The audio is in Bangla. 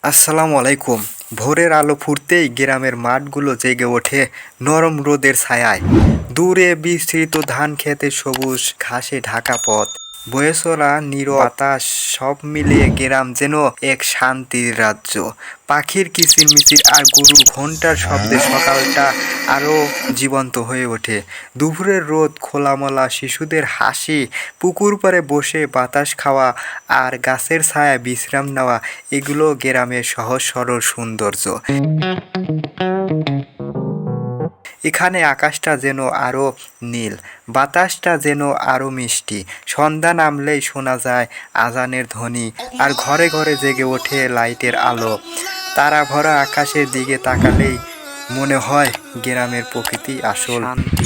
আসসালামু আলাইকুম। ভোরের আলো ফুটতেই গ্রামের মাঠগুলো জেগে ওঠে নরম রোদের ছায়ায়। দূরে বিস্তৃত ধানক্ষেতের সবুজ ঘাসে ঢাকা পথ, বয়ে চলা নীরব বাতাস, সব মিলিয়ে গ্রাম যেন এক শান্তির রাজ্য। পাখির কিচিরমিচির আর গরুর ঘণ্টার শব্দে সকালটা আরও জীবন্ত হয়ে ওঠে। দুপুরের রোদ, খোলামেলা শিশুদের হাসি, পুকুর পাড়ে বসে বাতাস খাওয়া আর গাছের ছায়ায় বিশ্রাম নেওয়া, এগুলো গ্রামের সহজ সরল সৌন্দর্য। এখানে আকাশটা যেন আরও নীল, বাতাসটা যেন আরও মিষ্টি। সন্ধ্যা নামলেই শোনা যায় আজানের ধ্বনি, আর ঘরে ঘরে জেগে ওঠে লাইটের আলো। তারা ভরা আকাশের দিকে তাকালেই মনে হয় গ্রামের প্রকৃতি আসল শান্তি।